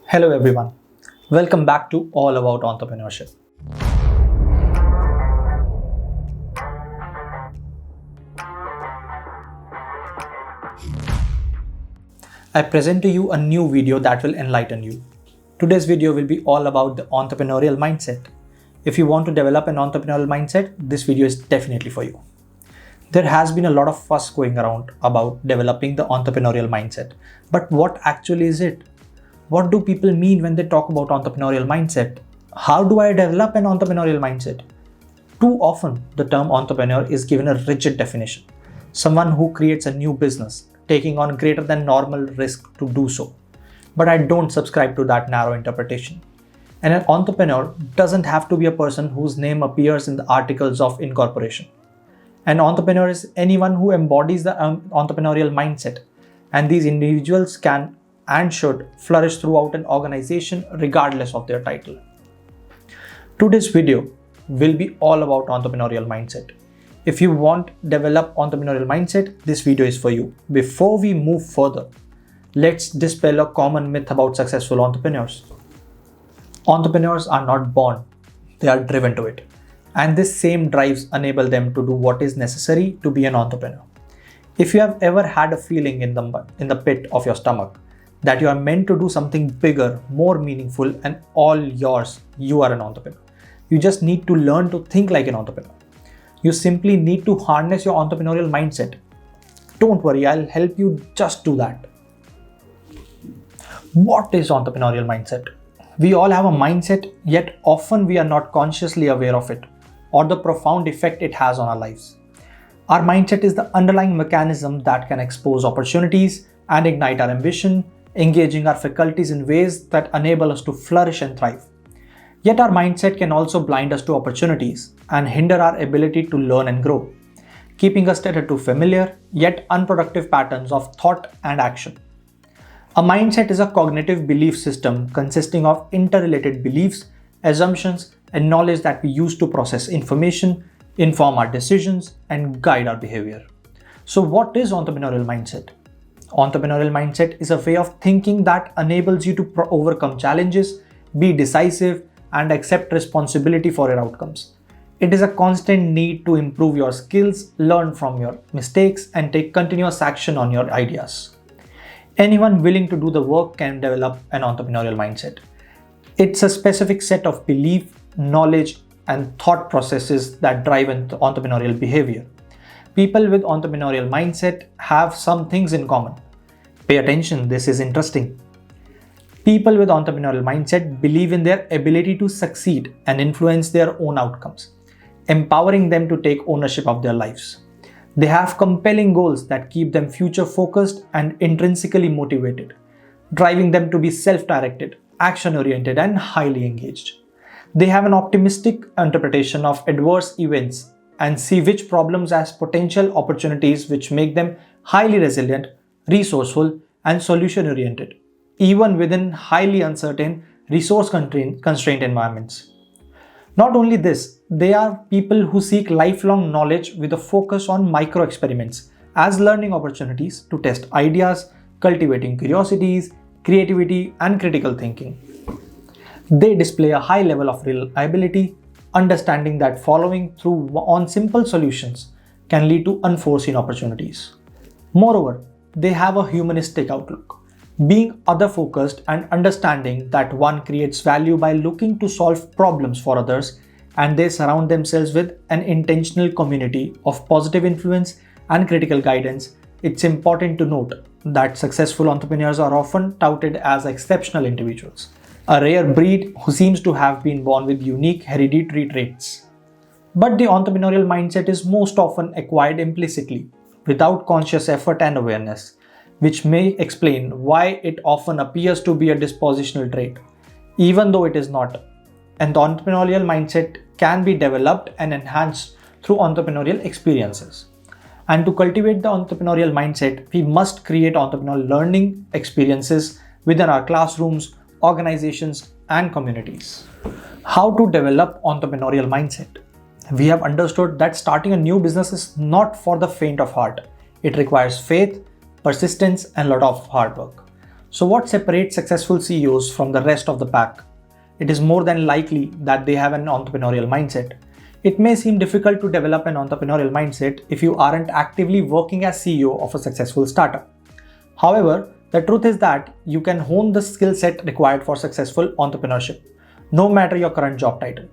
Hello everyone, welcome back to All About Entrepreneurship. I present to you a new video that will enlighten you. Today's video will be all about the entrepreneurial mindset. If you want to develop an entrepreneurial mindset, this video is definitely for you. There has been a lot of fuss going around about developing the entrepreneurial mindset, but what actually is it? What do people mean when they talk about entrepreneurial mindset? How do I develop an entrepreneurial mindset? Too often, the term entrepreneur is given a rigid definition. Someone who creates a new business, taking on greater than normal risk to do so. But I don't subscribe to that narrow interpretation. And an entrepreneur doesn't have to be a person whose name appears in the articles of incorporation. An entrepreneur is anyone who embodies the entrepreneurial mindset, and these individuals can and should flourish throughout an organization regardless of their title. Today's video will be all about entrepreneurial mindset. If you want to develop entrepreneurial mindset, this video is for you. Before we move further, let's dispel a common myth about successful entrepreneurs. Entrepreneurs are not born, they are driven to it. And this same drives enable them to do what is necessary to be an entrepreneur. If you have ever had a feeling in the pit of your stomach that you are meant to do something bigger, more meaningful, and all yours, you are an entrepreneur. You just need to learn to think like an entrepreneur. You simply need to harness your entrepreneurial mindset. Don't worry, I'll help you just do that. What is entrepreneurial mindset? We all have a mindset, yet often we are not consciously aware of it or the profound effect it has on our lives. Our mindset is the underlying mechanism that can expose opportunities and ignite our ambition, engaging our faculties in ways that enable us to flourish and thrive. Yet our mindset can also blind us to opportunities and hinder our ability to learn and grow, keeping us tethered to familiar yet unproductive patterns of thought and action. A mindset is a cognitive belief system consisting of interrelated beliefs, assumptions, and knowledge that we use to process information, inform our decisions, and guide our behavior. So what is entrepreneurial mindset? Entrepreneurial mindset is a way of thinking that enables you to overcome challenges, be decisive, and accept responsibility for your outcomes. It is a constant need to improve your skills, learn from your mistakes, and take continuous action on your ideas. Anyone willing to do the work can develop an entrepreneurial mindset. It's a specific set of belief, knowledge, and thought processes that drive entrepreneurial behavior. People with entrepreneurial mindset have some things in common. Pay attention, this is interesting. People with entrepreneurial mindset believe in their ability to succeed and influence their own outcomes, empowering them to take ownership of their lives. They have compelling goals that keep them future-focused and intrinsically motivated, driving them to be self-directed, action-oriented, and highly engaged. They have an optimistic interpretation of adverse events and see which problems as potential opportunities, which make them highly resilient, resourceful, and solution-oriented, even within highly uncertain, resource-constrained environments. Not only this, they are people who seek lifelong knowledge with a focus on micro-experiments as learning opportunities to test ideas, cultivating curiosities, creativity, and critical thinking. They display a high level of reliability, understanding that following through on simple solutions can lead to unforeseen opportunities. Moreover, they have a humanistic outlook, being other-focused and understanding that one creates value by looking to solve problems for others, and they surround themselves with an intentional community of positive influence and critical guidance. It's important to note that successful entrepreneurs are often touted as exceptional individuals, a rare breed who seems to have been born with unique hereditary traits. But the entrepreneurial mindset is most often acquired implicitly, without conscious effort and awareness, which may explain why it often appears to be a dispositional trait, even though it is not. And the entrepreneurial mindset can be developed and enhanced through entrepreneurial experiences. And to cultivate the entrepreneurial mindset, we must create entrepreneurial learning experiences within our classrooms, organizations, and communities. How to develop entrepreneurial mindset? We have understood that starting a new business is not for the faint of heart. It requires faith, persistence, and a lot of hard work. So what separates successful CEOs from the rest of the pack? It is more than likely that they have an entrepreneurial mindset. It may seem difficult to develop an entrepreneurial mindset if you aren't actively working as CEO of a successful startup. However, the truth is that you can hone the skill set required for successful entrepreneurship, no matter your current job title.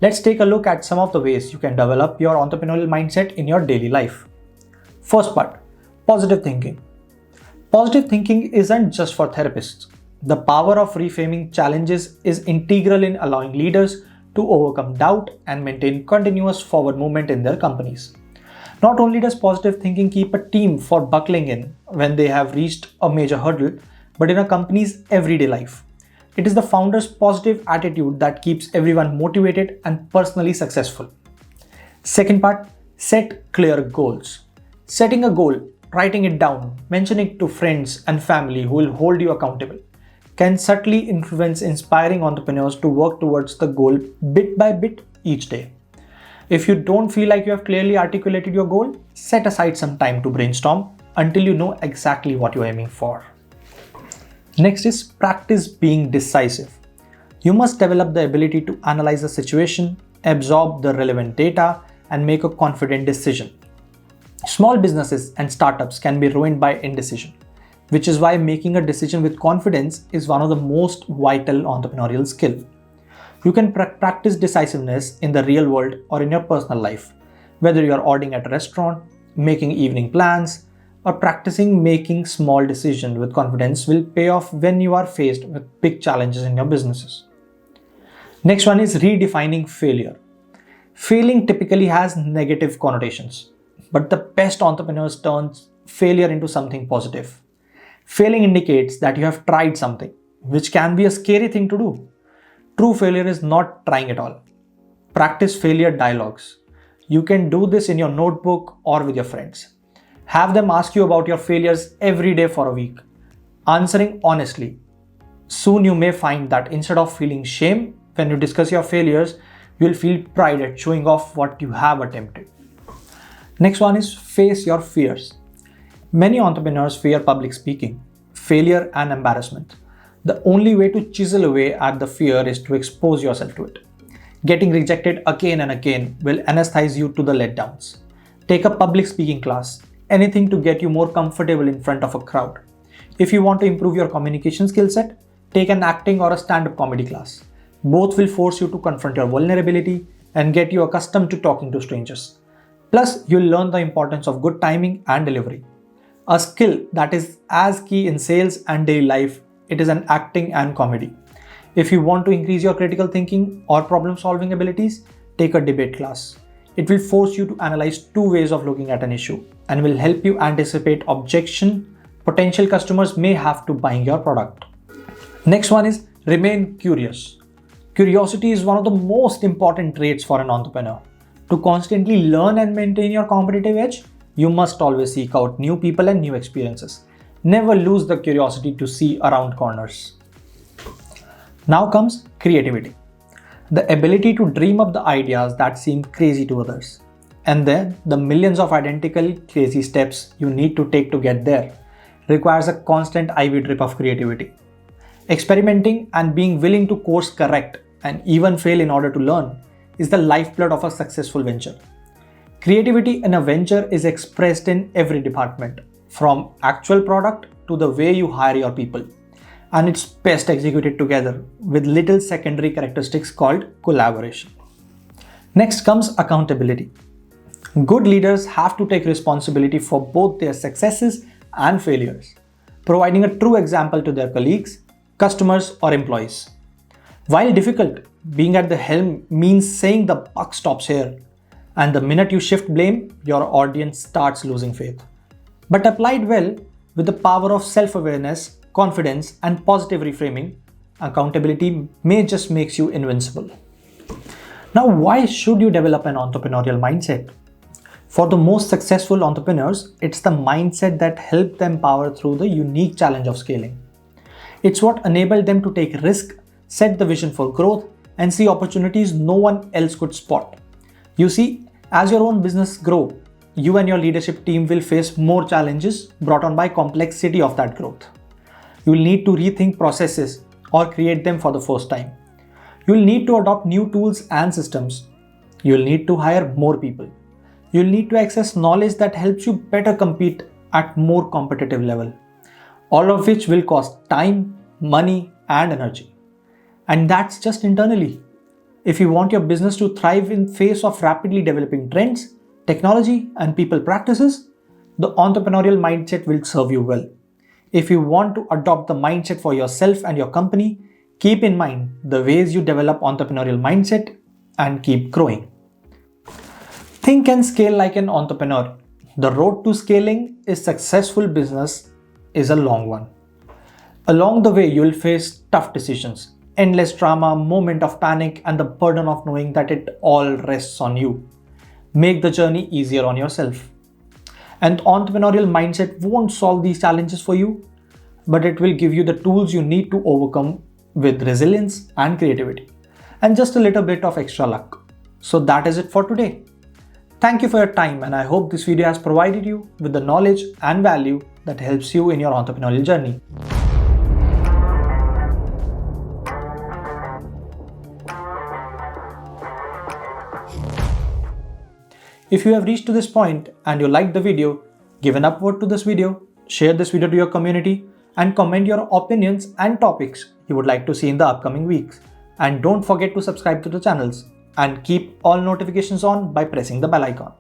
Let's take a look at some of the ways you can develop your entrepreneurial mindset in your daily life. First part, positive thinking. Positive thinking isn't just for therapists. The power of reframing challenges is integral in allowing leaders to overcome doubt and maintain continuous forward movement in their companies. Not only does positive thinking keep a team from buckling in when they have reached a major hurdle, but in a company's everyday life. It is the founder's positive attitude that keeps everyone motivated and personally successful. Second part, set clear goals. Setting a goal, writing it down, mentioning it to friends and family who will hold you accountable, can subtly influence inspiring entrepreneurs to work towards the goal bit by bit each day. If you don't feel like you have clearly articulated your goal, set aside some time to brainstorm until you know exactly what you're aiming for. Next is practice being decisive. You must develop the ability to analyze the situation, absorb the relevant data, and make a confident decision. Small businesses and startups can be ruined by indecision, which is why making a decision with confidence is one of the most vital entrepreneurial skills. You can practice decisiveness in the real world or in your personal life, whether you're ordering at a restaurant, making evening plans, or practicing making small decisions with confidence will pay off when you are faced with big challenges in your businesses. Next one is redefining failure. Failing typically has negative connotations, but the best entrepreneurs turn failure into something positive. Failing indicates that you have tried something, which can be a scary thing to do. True failure is not trying at all. Practice failure dialogues. You can do this in your notebook or with your friends. Have them ask you about your failures every day for a week, answering honestly. Soon you may find that instead of feeling shame when you discuss your failures, you will feel pride at showing off what you have attempted. Next one is face your fears. Many entrepreneurs fear public speaking, failure, and embarrassment. The only way to chisel away at the fear is to expose yourself to it. Getting rejected again and again will anesthetize you to the letdowns. Take a public speaking class, anything to get you more comfortable in front of a crowd. If you want to improve your communication skill set, take an acting or a stand-up comedy class. Both will force you to confront your vulnerability and get you accustomed to talking to strangers. Plus, you'll learn the importance of good timing and delivery. A skill that is as key in sales and daily life, it is an acting and comedy. If you want to increase your critical thinking or problem-solving abilities, take a debate class. It will force you to analyze two ways of looking at an issue and will help you anticipate objection potential customers may have to buying your product. Next one is remain curious. Curiosity is one of the most important traits for an entrepreneur. To constantly learn and maintain your competitive edge, you must always seek out new people and new experiences. Never lose the curiosity to see around corners. Now comes creativity. The ability to dream up the ideas that seem crazy to others. And then the millions of identical crazy steps you need to take to get there requires a constant IV drip of creativity. Experimenting and being willing to course correct and even fail in order to learn is the lifeblood of a successful venture. Creativity in a venture is expressed in every department, from actual product to the way you hire your people. And it's best executed together with little secondary characteristics called collaboration. Next comes accountability. Good leaders have to take responsibility for both their successes and failures, providing a true example to their colleagues, customers, or employees. While difficult, being at the helm means saying the buck stops here, and the minute you shift blame, your audience starts losing faith. But applied well, with the power of self-awareness, confidence, and positive reframing, accountability may just makes you invincible. Now, why should you develop an entrepreneurial mindset? For the most successful entrepreneurs, it's the mindset that helped them power through the unique challenge of scaling. It's what enabled them to take risk, set the vision for growth, and see opportunities no one else could spot. You see, as your own business grows, you and your leadership team will face more challenges brought on by complexity of that growth. You'll need to rethink processes or create them for the first time. You'll need to adopt new tools and systems. You'll need to hire more people. You'll need to access knowledge that helps you better compete at more competitive level. All of which will cost time, money, and energy. And that's just internally. If you want your business to thrive in face of rapidly developing trends, technology, and people practices, the entrepreneurial mindset will serve you well. If you want to adopt the mindset for yourself and your company, keep in mind the ways you develop entrepreneurial mindset and keep growing. Think and scale like an entrepreneur. The road to scaling a successful business is a long one. Along the way, you'll face tough decisions, endless drama, moment of panic, and the burden of knowing that it all rests on you. Make the journey easier on yourself. An entrepreneurial mindset won't solve these challenges for you, but it will give you the tools you need to overcome with resilience and creativity, and just a little bit of extra luck. So that is it for today. Thank you for your time, and I hope this video has provided you with the knowledge and value that helps you in your entrepreneurial journey. If you have reached to this point and you liked the video, give an upvote to this video, share this video to your community, and comment your opinions and topics you would like to see in the upcoming weeks. And don't forget to subscribe to the channels and keep all notifications on by pressing the bell icon.